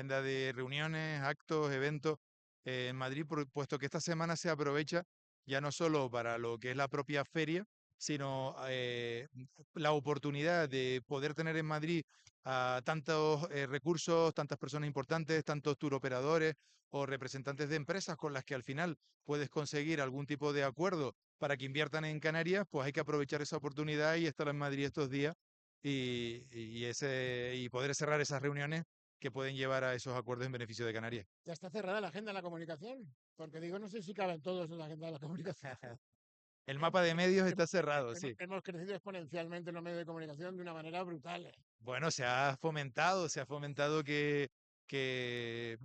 agenda de reuniones, actos, eventos en Madrid, puesto que esta semana se aprovecha ya no solo para lo que es la propia feria, sino la oportunidad de poder tener en Madrid a tantos recursos, tantas personas importantes, tantos turoperadores o representantes de empresas con las que al final puedes conseguir algún tipo de acuerdo para que inviertan en Canarias, pues hay que aprovechar esa oportunidad y estar en Madrid estos días y poder cerrar esas reuniones que pueden llevar a esos acuerdos en beneficio de Canarias. Ya está cerrada la agenda de la comunicación, porque digo, no sé si caben todos en la agenda de la comunicación. El mapa de medios está cerrado, Hemos, sí. hemos crecido exponencialmente en los medios de comunicación de una manera brutal. Bueno, se ha fomentado que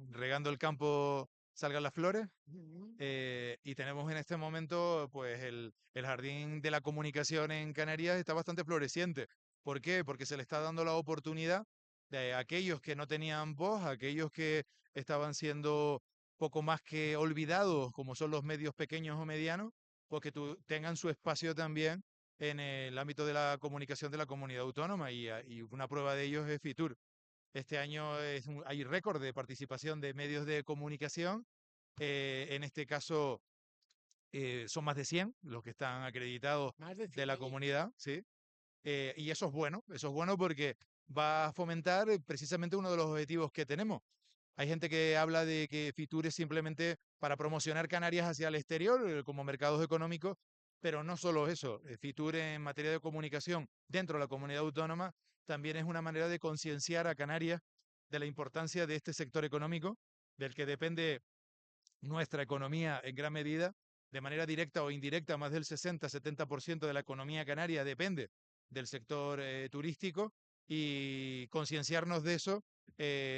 regando el campo salgan las flores. Ujú. Y tenemos en este momento, pues, el jardín de la comunicación en Canarias está bastante floreciente. ¿Por qué? Porque se le está dando la oportunidad de aquellos que no tenían voz, aquellos que estaban siendo poco más que olvidados, como son los medios pequeños o medianos, pues que tengan su espacio también en el ámbito de la comunicación de la comunidad autónoma y una prueba de ello es Fitur. Este año hay récord de participación de medios de comunicación. En este caso son más de 100 los que están acreditados Más de de 100 la medios. comunidad, ¿sí? Y eso es bueno porque va a fomentar precisamente uno de los objetivos que tenemos. Hay gente que habla de que Fitur es simplemente para promocionar Canarias hacia el exterior como mercados económicos, pero no solo eso. Fitur en materia de comunicación dentro de la comunidad autónoma también es una manera de concienciar a Canarias de la importancia de este sector económico, del que depende nuestra economía en gran medida, de manera directa o indirecta, más del 60-70% de la economía canaria depende del sector turístico y concienciarnos de eso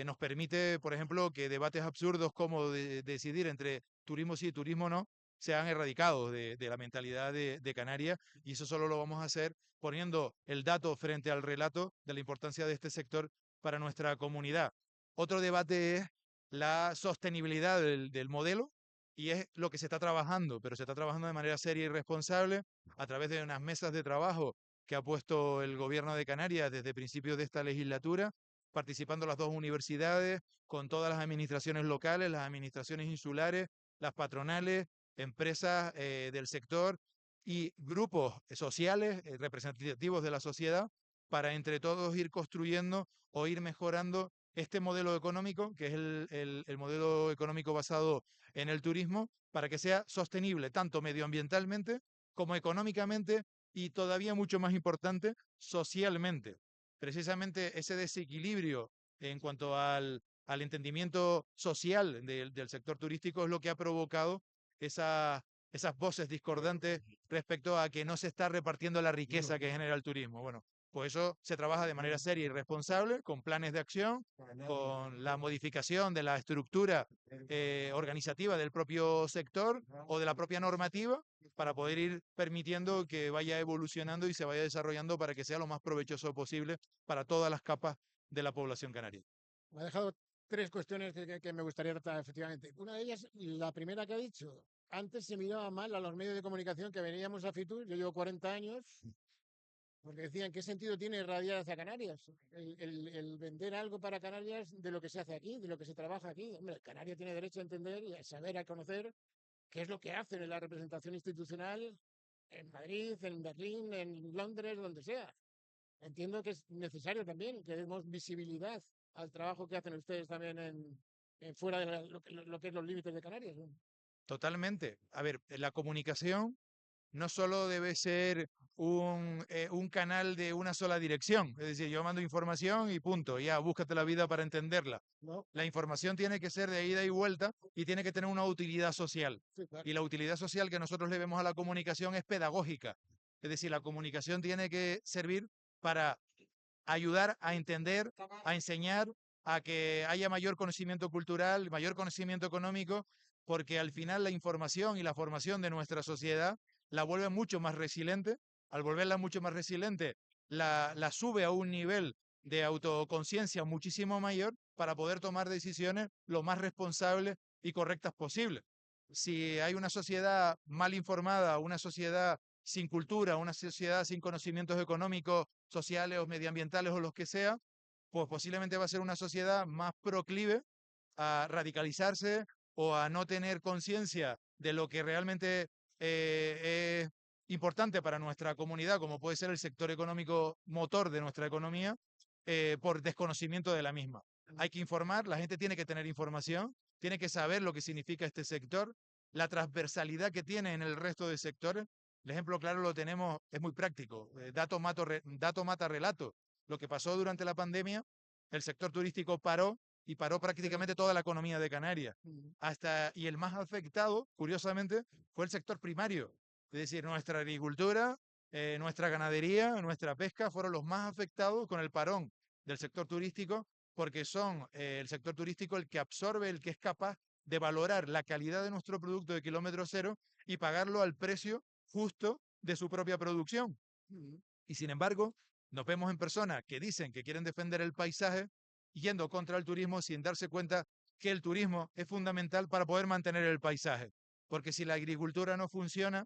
nos permite, por ejemplo, que debates absurdos como decidir entre turismo sí y turismo no sean erradicados de la mentalidad de Canarias y eso solo lo vamos a hacer poniendo el dato frente al relato de la importancia de este sector para nuestra comunidad. Otro debate es la sostenibilidad del modelo y es lo que se está trabajando, pero se está trabajando de manera seria y responsable a través de unas mesas de trabajo que ha puesto el gobierno de Canarias desde principios de esta legislatura, participando las dos universidades, con todas las administraciones locales, las administraciones insulares, las patronales, empresas del sector y grupos sociales representativos de la sociedad para entre todos ir construyendo o ir mejorando este modelo económico, que es el modelo económico basado en el turismo, para que sea sostenible tanto medioambientalmente como económicamente y todavía mucho más importante, socialmente. Precisamente ese desequilibrio en cuanto al entendimiento social del sector turístico es lo que ha provocado esas voces discordantes respecto a que no se está repartiendo la riqueza que genera el turismo. Bueno, pues eso se trabaja de manera seria y responsable, con planes de acción, con la modificación de la estructura organizativa del propio sector o de la propia normativa para poder ir permitiendo que vaya evolucionando y se vaya desarrollando para que sea lo más provechoso posible para todas las capas de la población canaria. Me ha dejado tres cuestiones que me gustaría tratar, efectivamente. Una de ellas, la primera que ha dicho. Antes se miraba mal a los medios de comunicación que veníamos a Fitur, yo llevo 40 años, porque decían, ¿qué sentido tiene irradiar hacia Canarias? El vender algo para Canarias de lo que se hace aquí, de lo que se trabaja aquí. Hombre, Canarias tiene derecho a entender y a saber, a conocer qué es lo que hacen en la representación institucional en Madrid, en Berlín, en Londres, donde sea. Entiendo que es necesario también que demos visibilidad al trabajo que hacen ustedes también en fuera de lo que es los límites de Canarias, ¿no? Totalmente. A ver, la comunicación no solo debe ser un canal de una sola dirección, es decir, yo mando información y punto, ya búscate la vida para entenderla. No, La información tiene que ser de ida y vuelta y tiene que tener una utilidad social. sí, claro. Y la utilidad social que nosotros le vemos a la comunicación es pedagógica. Es decir, la comunicación tiene que servir para ayudar a entender, a enseñar, a que haya mayor conocimiento cultural, mayor conocimiento económico, porque al final la información y la formación de nuestra sociedad la vuelve mucho más resiliente. Al volverla mucho más resiliente, la sube a un nivel de autoconciencia muchísimo mayor para poder tomar decisiones lo más responsables y correctas posibles. Si hay una sociedad mal informada, una sociedad sin cultura, una sociedad sin conocimientos económicos, sociales o medioambientales o los que sea, pues posiblemente va a ser una sociedad más proclive a radicalizarse o a no tener conciencia de lo que realmente es importante para nuestra comunidad, como puede ser el sector económico motor de nuestra economía, por desconocimiento de la misma. Hay que informar, la gente tiene que tener información, tiene que saber lo que significa este sector, la transversalidad que tiene en el resto de sectores. El ejemplo claro lo tenemos, es muy práctico, dato mata relato. Lo que pasó durante la pandemia, el sector turístico paró y paró prácticamente toda la economía de Canarias. Y el más afectado, curiosamente, fue el sector primario. Es decir, nuestra agricultura, nuestra ganadería, nuestra pesca fueron los más afectados con el parón del sector turístico, porque son el sector turístico el que absorbe, el que es capaz de valorar la calidad de nuestro producto de kilómetro cero y pagarlo al precio justo de su propia producción. Y sin embargo, nos vemos en personas que dicen que quieren defender el paisaje yendo contra el turismo sin darse cuenta que el turismo es fundamental para poder mantener el paisaje. Porque si la agricultura no funciona,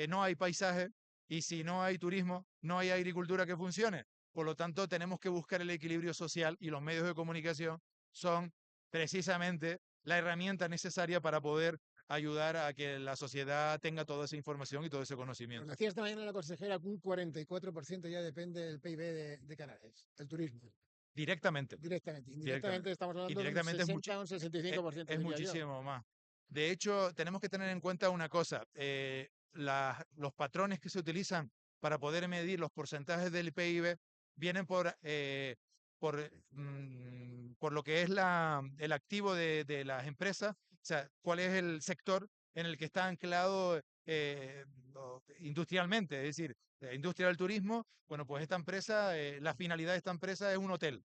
no hay paisaje, y si no hay turismo, no hay agricultura que funcione. Por lo tanto, tenemos que buscar el equilibrio social y los medios de comunicación son precisamente la herramienta necesaria para poder ayudar a que la sociedad tenga toda esa información y todo ese Nos conocimiento. decía esta mañana la consejera que un 44% ya depende del PIB de Canarias, del turismo, Directamente. directamente. Directamente. Indirectamente estamos hablando de un Indirectamente 60 o un 65%, es diría yo. muchísimo más. De hecho, tenemos que tener en cuenta una cosa. Los patrones que se utilizan para poder medir los porcentajes del PIB vienen por lo que es el activo de las empresas, o sea, cuál es el sector en el que está anclado industrialmente, es decir, la industria del turismo. Bueno, pues esta empresa, la finalidad de esta empresa es un hotel.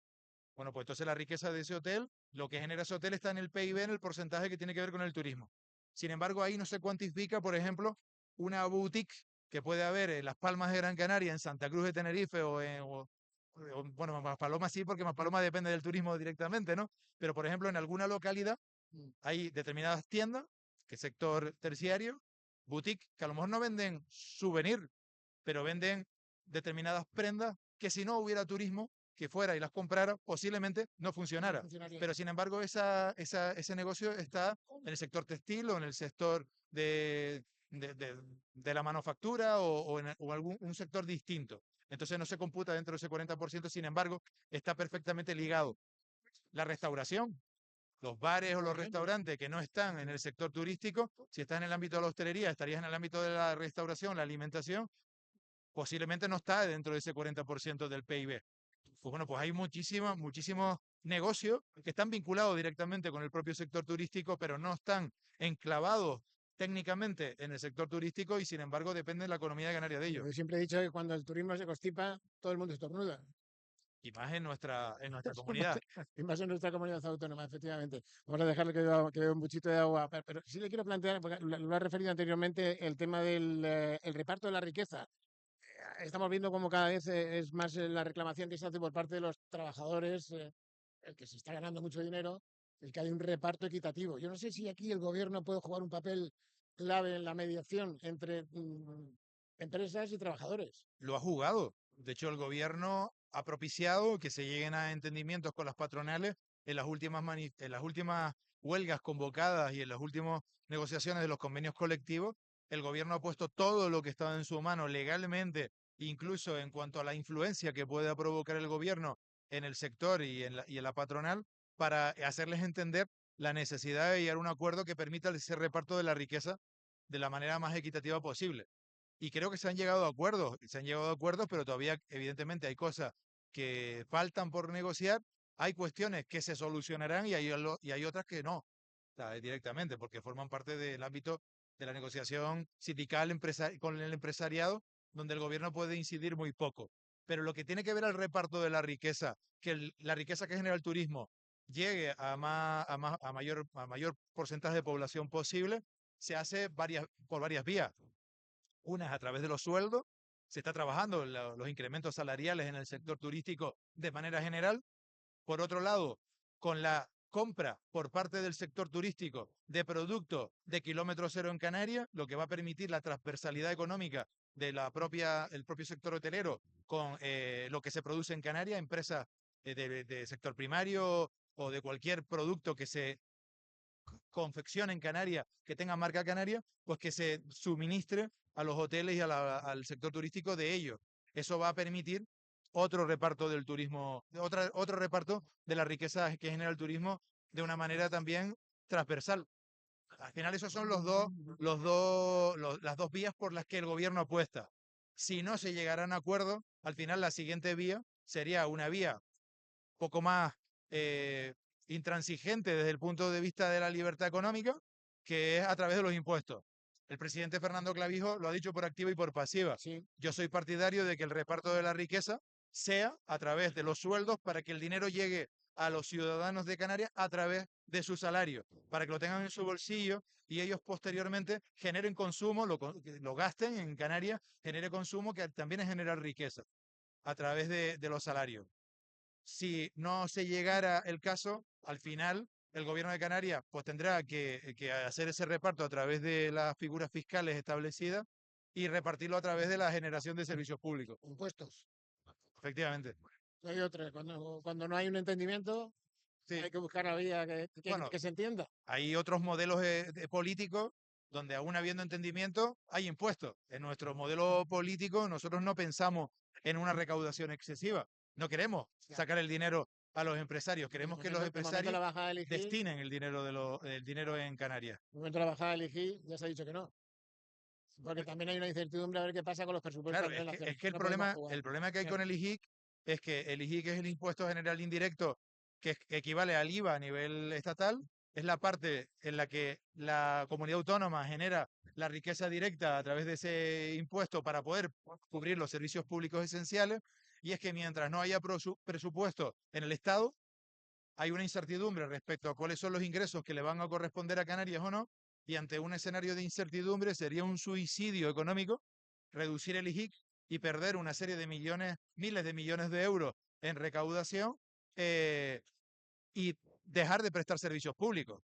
Bueno, pues entonces la riqueza de ese hotel, lo que genera ese hotel está en el PIB, en el porcentaje que tiene que ver con el turismo. Sin embargo, ahí no se cuantifica, por ejemplo, una boutique que puede haber en Las Palmas de Gran Canaria, en Santa Cruz de Tenerife bueno, Maspalomas sí, porque Maspalomas depende del turismo directamente, ¿no? Pero, por ejemplo, en alguna localidad hay determinadas tiendas, que sector terciario, boutique, que a lo mejor no venden souvenir, pero venden determinadas prendas que si no hubiera turismo que fuera y las comprara, posiblemente no No funcionara. funcionaría. Pero sin embargo, ese negocio está en el sector textil o en el sector de la manufactura o algún un sector distinto. Entonces no se computa dentro de ese 40%, sin embargo, está perfectamente ligado. La restauración, los bares o Por los ejemplo, restaurantes que no están en el sector turístico, si estás en el ámbito de la hostelería, estarías en el ámbito de la restauración, la alimentación, posiblemente no está dentro de ese 40% del PIB. Pues bueno, pues hay muchísimos negocios que están vinculados directamente con el propio sector turístico, pero no están enclavados técnicamente en el sector turístico y sin embargo depende de la economía de Canarias de ellos. yo siempre he dicho que cuando el turismo se constipa, todo el mundo estornuda. Y más en nuestra comunidad. Y más en nuestra comunidad autónoma, efectivamente. Vamos a dejarle que beba un buchito de agua. Pero sí le quiero plantear, porque lo ha referido anteriormente, el tema del el reparto de la riqueza. Estamos viendo cómo cada vez es más la reclamación que se hace por parte de los trabajadores, el que se está ganando mucho dinero, el que hay un reparto equitativo. Yo no sé si aquí el gobierno puede jugar un papel clave en la mediación entre empresas y trabajadores. Lo ha jugado. De hecho, el gobierno ha propiciado que se lleguen a entendimientos con las patronales en las últimas huelgas convocadas y en las últimas negociaciones de los convenios colectivos. El gobierno ha puesto todo lo que estaba en su mano legalmente, incluso en cuanto a la influencia que pueda provocar el gobierno en el sector y en la patronal, para hacerles entender la necesidad de llegar a un acuerdo que permita ese reparto de la riqueza de la manera más equitativa posible. Y creo que se han llegado a acuerdos, pero todavía evidentemente hay cosas que faltan por negociar, hay cuestiones que se solucionarán y hay otras que no, ¿sabes? Directamente, porque forman parte del ámbito de la negociación sindical con el empresariado, donde el gobierno puede incidir muy poco. Pero lo que tiene que ver al reparto de la riqueza, que la riqueza que genera el turismo llegue a mayor porcentaje de población posible, se hace por varias vías. Una es a través de los sueldos, se está trabajando los incrementos salariales en el sector turístico de manera general. Por otro lado, con la compra por parte del sector turístico de productos de kilómetro cero en Canarias, lo que va a permitir la transversalidad económica el propio sector hotelero con lo que se produce en Canarias, empresas de sector primario o de cualquier producto que se confeccione en Canarias, que tenga marca canaria, pues que se suministre a los hoteles y al sector turístico de ellos. Eso va a permitir otro reparto del turismo, otro reparto de la riqueza que genera el turismo de una manera también transversal. Al final esos son las dos vías por las que el gobierno apuesta. Si no se llegará a un acuerdo, al final la siguiente vía sería una vía poco más eh, intransigente desde el punto de vista de la libertad económica, que es a través de los impuestos. El presidente Fernando Clavijo lo ha dicho por activa y por pasiva. Sí, Yo soy partidario de que el reparto de la riqueza sea a través de los sueldos para que el dinero llegue a los ciudadanos de Canarias a través de su salario, para que lo tengan en su bolsillo y ellos posteriormente generen consumo, lo gasten en Canarias, genere consumo que también es generar riqueza a través de los salarios. Si no se llegara el caso, al final el gobierno de Canarias pues tendrá que hacer ese reparto a través de las figuras fiscales establecidas y repartirlo a través de la generación de servicios públicos. impuestos. Efectivamente. Hay otra. Cuando no hay un entendimiento, Sí. hay que buscar la vía Bueno, que se entienda. hay otros modelos políticos donde aún habiendo entendimiento hay impuestos. En nuestro modelo político nosotros no pensamos en una recaudación excesiva. No queremos Ya. sacar el dinero a los empresarios. Queremos que los De momento empresarios la bajada del IGI, destinen el dinero en Canarias. de momento la bajada del IGI ya se ha dicho que no. Porque también hay una incertidumbre a ver qué pasa con los presupuestos Claro, de es que, relación. es que el No podemos problema, jugar. el problema que hay Bien. con el IGIC es que el IGIC es el impuesto general indirecto que equivale al IVA a nivel estatal, es la parte en la que la comunidad autónoma genera la riqueza directa a través de ese impuesto para poder cubrir los servicios públicos esenciales, y es que mientras no haya presupuesto en el Estado, hay una incertidumbre respecto a cuáles son los ingresos que le van a corresponder a Canarias o no, y ante un escenario de incertidumbre sería un suicidio económico reducir el IGIC y perder una serie de millones, miles de millones de euros en recaudación eh, y dejar de prestar servicios públicos.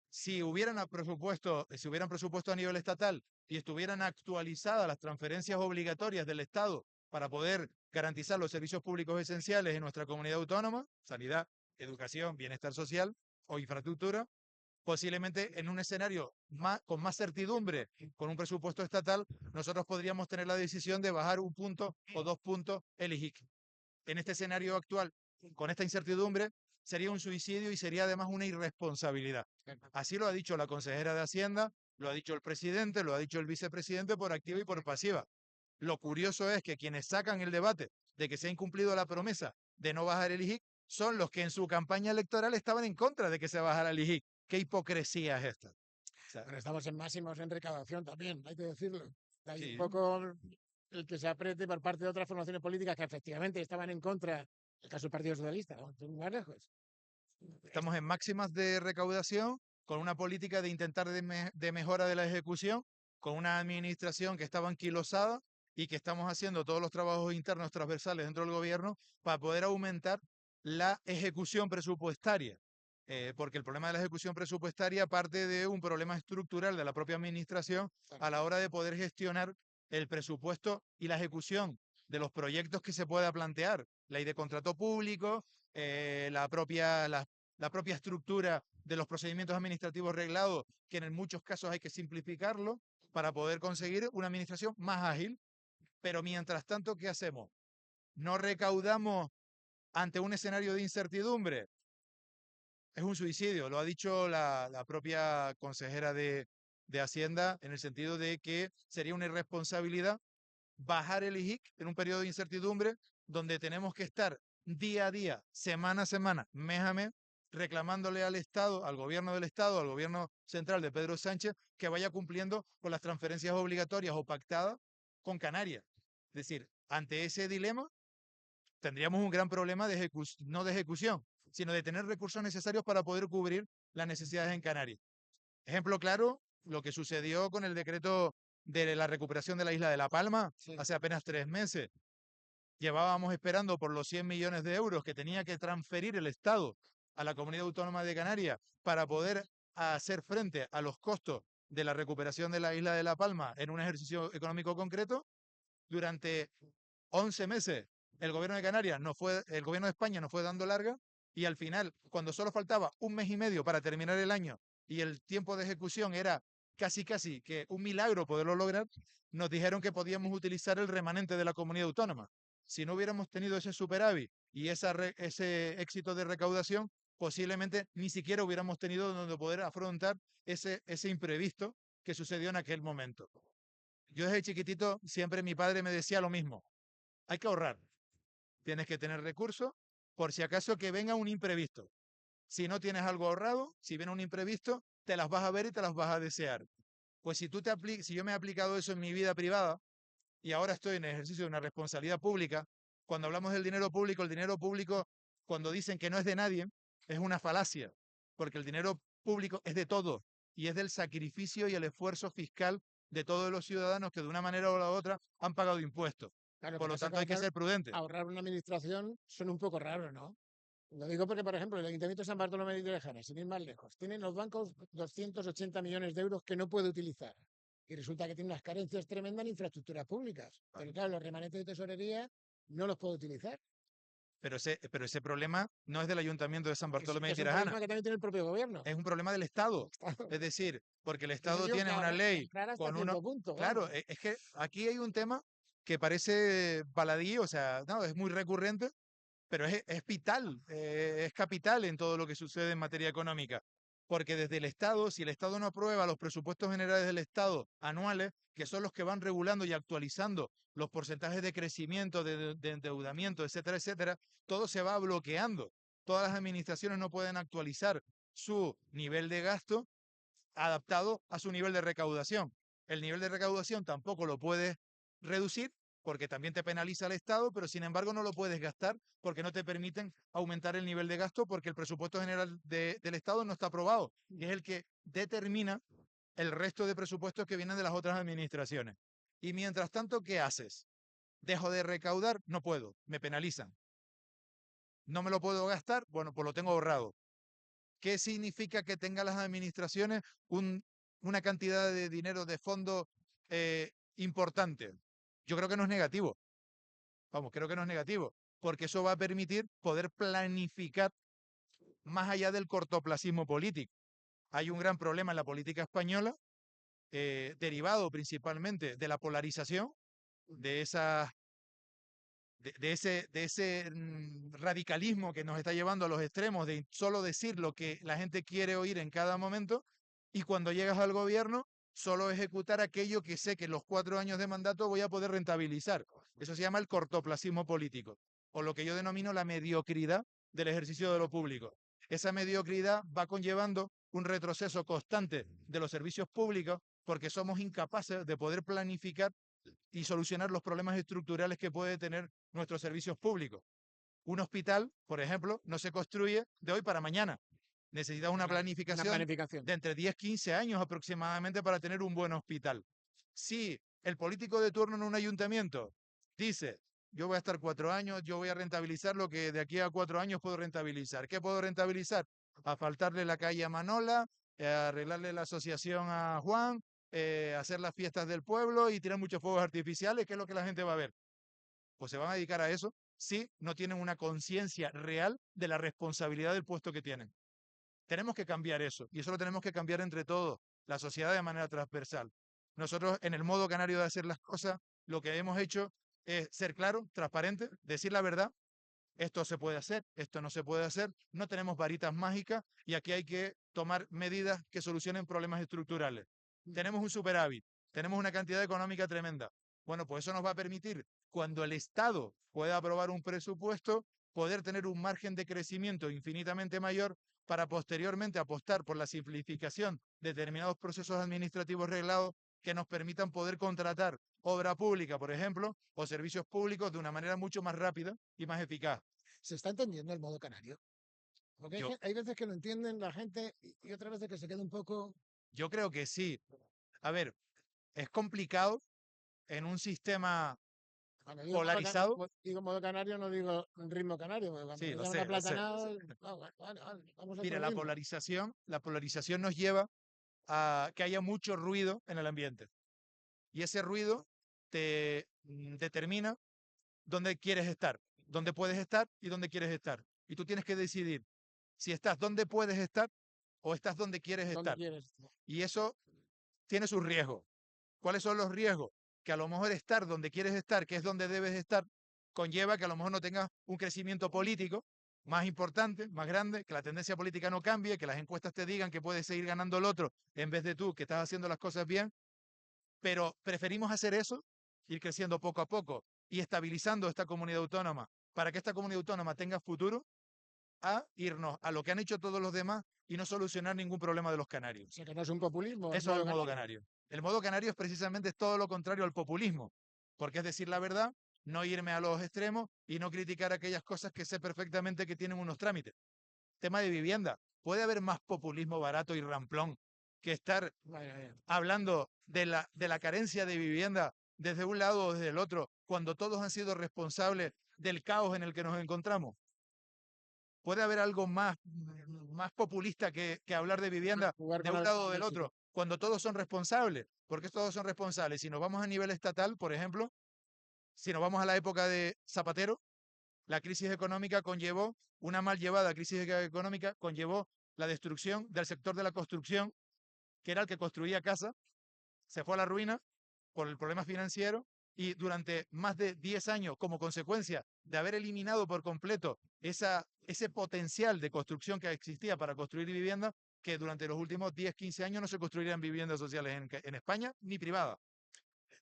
Si hubieran presupuesto a nivel estatal y estuvieran actualizadas las transferencias obligatorias del Estado para poder garantizar los servicios públicos esenciales en nuestra comunidad autónoma, sanidad, educación, bienestar social o infraestructura, posiblemente en un escenario con más certidumbre, con un presupuesto estatal, nosotros podríamos tener la decisión de bajar 1 punto o 2 puntos el IGIC. En este escenario actual, con esta incertidumbre, sería un suicidio y sería además una irresponsabilidad. Así lo ha dicho la consejera de Hacienda, lo ha dicho el presidente, lo ha dicho el vicepresidente por activa y por pasiva. Lo curioso es que quienes sacan el debate de que se ha incumplido la promesa de no bajar el IGIC son los que en su campaña electoral estaban en contra de que se bajara el IGIC. ¿Qué hipocresía es esta? O sea, Pero estamos en máximos en recaudación también, hay que decirlo. Hay un sí, poco el que se apriete por parte de otras formaciones políticas que efectivamente estaban en contra, el caso del Partido Socialista, vamos, más lejos. estamos en máximas de recaudación con una política de intentar de mejora de la ejecución, con una administración que estaba anquilosada y que estamos haciendo todos los trabajos internos transversales dentro del gobierno para poder aumentar la ejecución presupuestaria. Porque el problema de la ejecución presupuestaria parte de un problema estructural de la propia administración a la hora de poder gestionar el presupuesto y la ejecución de los proyectos que se pueda plantear. Ley de contrato público, la propia estructura de los procedimientos administrativos reglados, que en muchos casos hay que simplificarlo para poder conseguir una administración más ágil. Pero mientras tanto, ¿qué hacemos? No recaudamos ante un escenario de incertidumbre. Es un suicidio, lo ha dicho la propia consejera de Hacienda, en el sentido de que sería una irresponsabilidad bajar el IGIC en un periodo de incertidumbre donde tenemos que estar día a día, semana a semana, mes a mes, reclamándole al Estado, al gobierno del Estado, al gobierno central de Pedro Sánchez, que vaya cumpliendo con las transferencias obligatorias o pactadas con Canarias. Es decir, ante ese dilema tendríamos un gran problema no de ejecución, sino de tener recursos necesarios para poder cubrir las necesidades en Canarias. Ejemplo claro, lo que sucedió con el decreto de la recuperación de la isla de La Palma Sí. hace apenas 3 meses. Llevábamos esperando por los 100 millones de euros que tenía que transferir el Estado a la Comunidad Autónoma de Canarias para poder hacer frente a los costos de la recuperación de la isla de La Palma en un ejercicio económico concreto. Durante 11 meses el gobierno de Canarias el gobierno de España nos fue dando larga y al final, cuando solo faltaba un mes y medio para terminar el año y el tiempo de ejecución era casi que un milagro poderlo lograr, nos dijeron que podíamos utilizar el remanente de la comunidad autónoma. Si no hubiéramos tenido ese superávit y ese éxito de recaudación, posiblemente ni siquiera hubiéramos tenido donde poder afrontar ese imprevisto que sucedió en aquel momento. Yo desde chiquitito siempre mi padre me decía lo mismo, hay que ahorrar, tienes que tener recursos por si acaso que venga un imprevisto. Si no tienes algo ahorrado, si viene un imprevisto, te las vas a ver y te las vas a desear. Pues si yo me he aplicado eso en mi vida privada y ahora estoy en el ejercicio de una responsabilidad pública, cuando hablamos del dinero público, cuando dicen que no es de nadie, es una falacia, porque el dinero público es de todos y es del sacrificio y el esfuerzo fiscal de todos los ciudadanos que de una manera o la otra han pagado impuestos. Claro, Por pero lo eso que tanto, hay que ser prudente. ahorrar una administración son un poco raros, ¿no? Lo digo porque, por ejemplo, el Ayuntamiento de San Bartolomé de Lejana, sin ir más lejos, tiene en los bancos 280 millones de euros que no puede utilizar. Y resulta que tiene unas carencias tremendas en infraestructuras públicas. Pero claro, los remanentes de tesorería no los puede utilizar. Pero ese problema no es del Ayuntamiento de San Bartolomé de Es un Tirajana, problema que también tiene el propio gobierno. es un problema del Estado. Claro. Es decir, porque el Por eso Estado digo tiene que una ley ahorrar hasta con uno. cierto punto, Claro, vamos. es que aquí hay un tema que parece baladí, o sea, no, es muy recurrente, pero es vital, es capital en todo lo que sucede en materia económica. Porque desde el Estado, si el Estado no aprueba los presupuestos generales del Estado anuales, que son los que van regulando y actualizando los porcentajes de crecimiento, de endeudamiento, etcétera, etcétera, todo se va bloqueando. Todas las administraciones no pueden actualizar su nivel de gasto adaptado a su nivel de recaudación. El nivel de recaudación tampoco lo puedes reducir porque también te penaliza el Estado, pero sin embargo no lo puedes gastar porque no te permiten aumentar el nivel de gasto porque el presupuesto general del Estado no está aprobado y es el que determina el resto de presupuestos que vienen de las otras administraciones. Y mientras tanto, ¿qué haces? Dejo de recaudar, no puedo, me penalizan. No me lo puedo gastar, bueno, pues lo tengo ahorrado. ¿Qué significa que tengan las administraciones un- una cantidad de dinero de fondo importante? Yo creo que no es negativo. Vamos, creo que no es negativo, porque eso va a permitir poder planificar más allá del cortoplacismo político. Hay un gran problema en la política española, derivado principalmente de la polarización, de esas de ese radicalismo que nos está llevando a los extremos de solo decir lo que la gente quiere oír en cada momento y cuando llegas al gobierno solo ejecutar aquello que sé que en los 4 años de mandato voy a poder rentabilizar. Eso se llama el cortoplacismo político o lo que yo denomino la mediocridad del ejercicio de lo público. Esa mediocridad va conllevando un retroceso constante de los servicios públicos porque somos incapaces de poder planificar y solucionar los problemas estructurales que puede tener nuestros servicios públicos. Un hospital, por ejemplo, no se construye de hoy para mañana. Necesita una Claro, una planificación planificación. de entre 10 15 años aproximadamente para tener un buen hospital. Si el político de turno en un ayuntamiento dice, yo voy a estar 4 años, yo voy a rentabilizar lo que de aquí a 4 años puedo rentabilizar. ¿Qué puedo rentabilizar? Asfaltarle la calle a Manola, arreglarle la asociación a Juan, hacer las fiestas del pueblo y tirar muchos fuegos artificiales, ¿qué es lo que la gente va a ver? Pues se van a dedicar a eso si no tienen una conciencia real de la responsabilidad del puesto que tienen. Tenemos que cambiar eso y eso lo tenemos que cambiar entre todos, la sociedad de manera transversal. Nosotros en el modo canario de hacer las cosas, lo que hemos hecho es ser claro, transparente, decir la verdad. Esto se puede hacer, esto no se puede hacer, no tenemos varitas mágicas y aquí hay que tomar medidas que solucionen problemas estructurales. Tenemos un superávit, tenemos una cantidad económica tremenda. Bueno, pues eso nos va a permitir, cuando el Estado pueda aprobar un presupuesto, poder tener un margen de crecimiento infinitamente mayor para posteriormente apostar por la simplificación de determinados procesos administrativos reglados que nos permitan poder contratar obra pública, por ejemplo, o servicios públicos de una manera mucho más rápida y más eficaz. Se está entendiendo el modo canario. Porque Yo, hay veces que lo entienden la gente y otras veces que se queda un poco. yo creo que sí. A ver, es complicado en un sistema Cuando polarizado. digo modo canario, no digo ritmo canario, porque cuando Sí, me lo llaman sé, lo sé. aplatanado, vale, vamos a Mira, otro la ritmo. polarización, la polarización nos lleva a que haya mucho ruido en el ambiente. Y ese ruido te determina dónde quieres estar, dónde puedes estar y dónde quieres estar. Y tú tienes que decidir si estás donde puedes estar o estás donde quieres ¿Dónde estar. quieres? Y eso tiene sus riesgos. ¿Cuáles son los riesgos? Que a lo mejor estar donde quieres estar, que es donde debes estar, conlleva que a lo mejor no tengas un crecimiento político más importante, más grande, que la tendencia política no cambie, que las encuestas te digan que puedes seguir ganando el otro en vez de tú, que estás haciendo las cosas bien, pero preferimos hacer eso, ir creciendo poco a poco y estabilizando esta comunidad autónoma para que esta comunidad autónoma tenga futuro, a irnos a lo que han hecho todos los demás y no solucionar ningún problema de los canarios. O sea, que no es un populismo, es Eso es el modo modo canario. canario. El modo canario es precisamente todo lo contrario al populismo, porque es decir la verdad, no irme a los extremos y no criticar aquellas cosas que sé perfectamente que tienen unos trámites. Tema de vivienda. ¿Puede haber más populismo barato y ramplón que estar Vaya, vaya. hablando de la carencia de vivienda desde un lado o desde el otro, cuando todos han sido responsables del caos en el que nos encontramos? ¿Puede haber algo más populista que hablar de vivienda Jugar de con un la lado o del política. otro, cuando todos son responsables? Porque todos son responsables. Si nos vamos a nivel estatal, por ejemplo, si nos vamos a la época de Zapatero, la crisis económica conllevó, una mal llevada crisis económica conllevó la destrucción del sector de la construcción, que era el que construía casas, se fue a la ruina por el problema financiero y durante más de 10 años, como consecuencia de haber eliminado por completo ese potencial de construcción que existía para construir viviendas, que durante los últimos 10, 15 años no se construirían viviendas sociales en España ni privadas.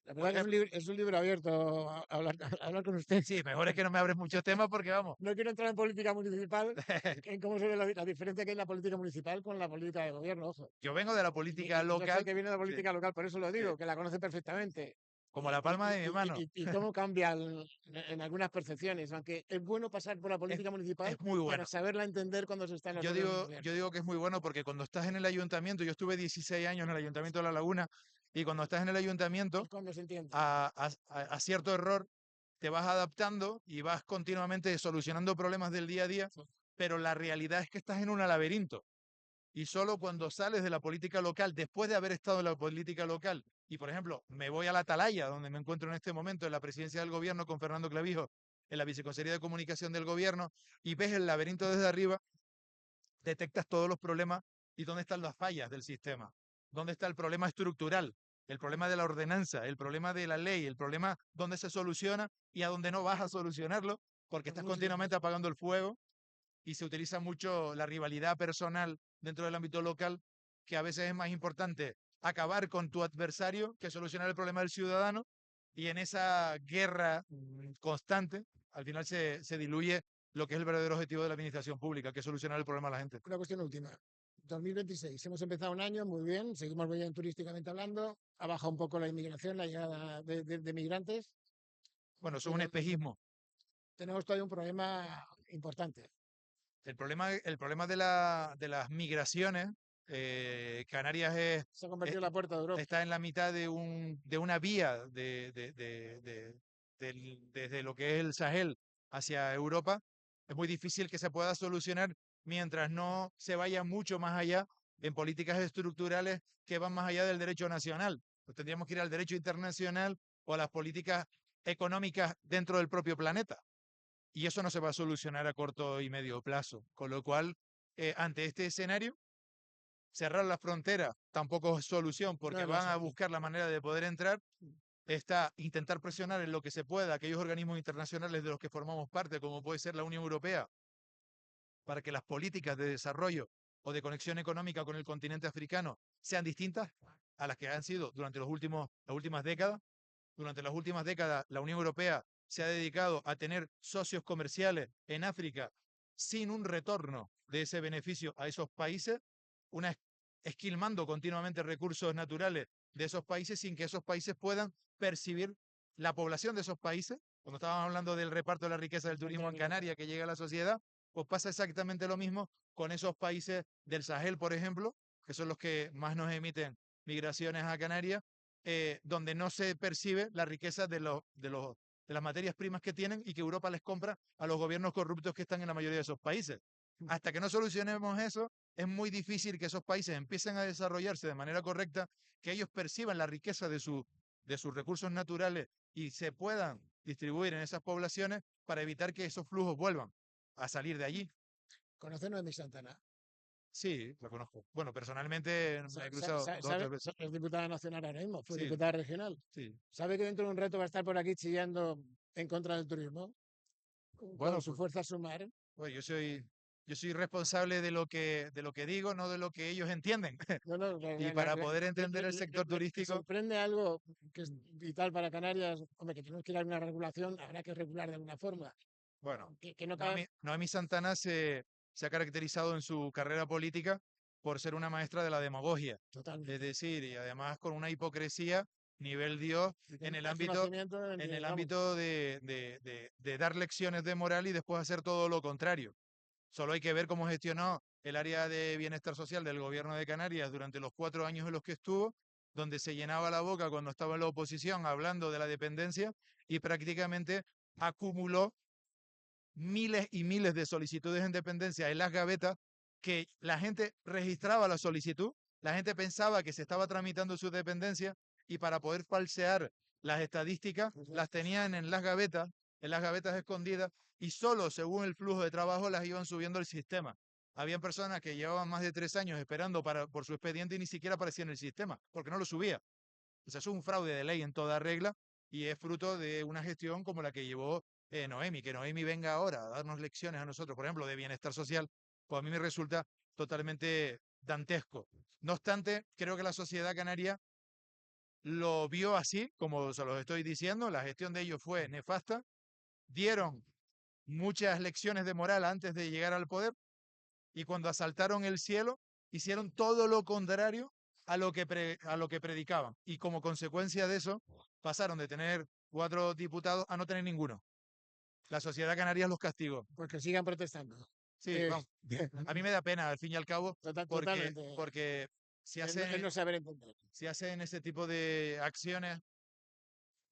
La Por verdad que ejemplo, es un libro abierto a hablar, a hablar con usted. sí, mejor es que no me abres muchos temas porque vamos. No quiero entrar en política municipal, en cómo se ve la diferencia que hay en la política municipal con la política de gobierno, ojo. Yo vengo de la política Yo sé local, que viene de la sí, política local, por eso lo sí, digo, que la conoce perfectamente. como la palma de mi mano. Y cómo cambia en algunas percepciones, aunque es bueno pasar por la Es, política municipal es muy para bueno. saberla entender cuando se está en los órganos de Yo gobierno. digo que es muy bueno porque cuando estás en el ayuntamiento, yo estuve 16 años en el ayuntamiento de La Laguna, y cuando estás en el ayuntamiento, Es cuando se entiende. a cierto error, te vas adaptando y vas continuamente solucionando problemas del día a día, Sí. pero la realidad es que estás en un laberinto. Y solo cuando sales de la política local, después de haber estado en la política local, y por ejemplo, me voy a la Atalaya, donde me encuentro en este momento, en la presidencia del gobierno con Fernando Clavijo, en la viceconsejería de comunicación del gobierno, y ves el laberinto desde arriba, detectas todos los problemas y dónde están las fallas del sistema, dónde está el problema estructural, el problema de la ordenanza, el problema de la ley, el problema dónde se soluciona y a dónde no vas a solucionarlo, porque Es estás muy simple. continuamente apagando el fuego y se utiliza mucho la rivalidad personal dentro del ámbito local, que a veces es más importante acabar con tu adversario que solucionar el problema del ciudadano, y en esa guerra constante, al final se diluye lo que es el verdadero objetivo de la administración pública, que es solucionar el problema a la gente. Una cuestión última. 2026, hemos empezado un año muy bien, seguimos muy bien turísticamente hablando, ha bajado un poco la inmigración, la llegada de migrantes, Bueno, eso es un pero espejismo. tenemos todavía un problema importante. El problema de las migraciones, Canarias Se ha es- convertido en la puerta de Europa. está en la mitad de una vía desde lo que es el Sahel hacia Europa. Es muy difícil que se pueda solucionar mientras no se vaya mucho más allá en políticas estructurales que van más allá del derecho nacional. Pues tendríamos que ir al derecho internacional o a las políticas económicas dentro del propio planeta. Y eso no se va a solucionar a corto y medio plazo. Con lo cual, ante este escenario, cerrar la frontera tampoco es solución, No porque es la van a solución. buscar la manera de poder entrar. Está intentar presionar en lo que se pueda a aquellos organismos internacionales de los que formamos parte, como puede ser la Unión Europea, para que las políticas de desarrollo o de conexión económica con el continente africano sean distintas a las que han sido durante las últimas décadas. Durante las últimas décadas, la Unión Europea se ha dedicado a tener socios comerciales en África sin un retorno de ese beneficio a esos países, una esquilmando continuamente recursos naturales de esos países sin que esos países puedan percibir la población de esos países. Cuando estábamos hablando del reparto de la riqueza del turismo en Canarias que llega a la sociedad, pues pasa exactamente lo mismo con esos países del Sahel, por ejemplo, que son los que más nos emiten migraciones a Canarias, donde no se percibe la riqueza de las materias primas que tienen y que Europa les compra a los gobiernos corruptos que están en la mayoría de esos países. Hasta que no solucionemos eso, es muy difícil que esos países empiecen a desarrollarse de manera correcta, que ellos perciban la riqueza de sus recursos naturales y se puedan distribuir en esas poblaciones para evitar que esos flujos vuelvan a salir de allí. ¿Conoce Noemí Santana? Sí, lo conozco. Bueno, personalmente me he cruzado dos o tres veces. Es diputada nacional ahora mismo, fue Sí, diputada regional. sí. ¿Sabe que dentro de un rato va a estar por aquí chillando en contra del turismo? Con Bueno, su fuerza Sumar. pues yo soy responsable de lo que digo, no de lo que ellos entienden. No, no, Y para poder entender el sector le turístico, sorprende algo que es vital para Canarias. Hombre, que tenemos que ir a una regulación, habrá que regular de alguna forma. bueno, Que no cabe Noemí Santana se ha caracterizado en su carrera política por ser una maestra de la demagogia. Es totalmente. decir, y además con una hipocresía nivel Dios Y que en no el hay ámbito, conocimiento en ni, el vamos, ámbito de dar lecciones de moral y después hacer todo lo contrario. Solo hay que ver cómo gestionó el área de bienestar social del gobierno de Canarias durante los 4 años en los que estuvo, donde se llenaba la boca cuando estaba en la oposición hablando de la dependencia y prácticamente acumuló miles y miles de solicitudes en dependencia en las gavetas que la gente registraba la solicitud, la gente pensaba que se estaba tramitando su dependencia y para poder falsear las estadísticas las tenían en las gavetas escondidas y solo según el flujo de trabajo las iban subiendo al sistema. Habían personas que llevaban más de 3 años esperando por su expediente y ni siquiera aparecía en el sistema, porque no lo subía. O sea, eso es un fraude de ley en toda regla y es fruto de una gestión como la que llevó Noemi. Que Noemi venga ahora a darnos lecciones a nosotros, por ejemplo, de bienestar social, pues a mí me resulta totalmente dantesco. No obstante, creo que la sociedad canaria lo vio así, como se los estoy diciendo, la gestión de ellos fue nefasta, dieron muchas lecciones de moral antes de llegar al poder y cuando asaltaron el cielo hicieron todo lo contrario a lo que predicaban. Y como consecuencia de eso, pasaron de tener 4 diputados a no tener ninguno. La sociedad canaria los castigó. pues que sigan protestando. Sí, Eh, vamos. A mí me da pena, al fin y al cabo, totalmente. porque Es no saber entender. si hacen ese tipo de acciones,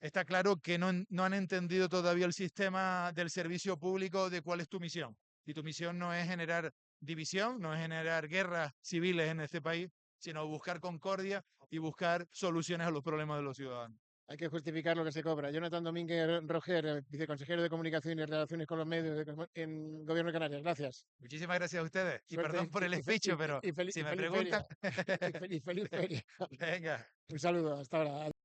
está claro que no han entendido todavía el sistema del servicio público de cuál es tu misión. Y tu misión no es generar división, no es generar guerras civiles en este país, sino buscar concordia y buscar soluciones a los problemas de los ciudadanos. Hay que justificar lo que se cobra. Jonathan Domínguez Roger, viceconsejero de Comunicación y Relaciones con los Medios en Gobierno de Canarias. Gracias. Muchísimas gracias a ustedes y Suerte perdón por el espicho, pero y si me feliz feria. preguntan, Y feliz feria. venga. Un saludo. Hasta ahora.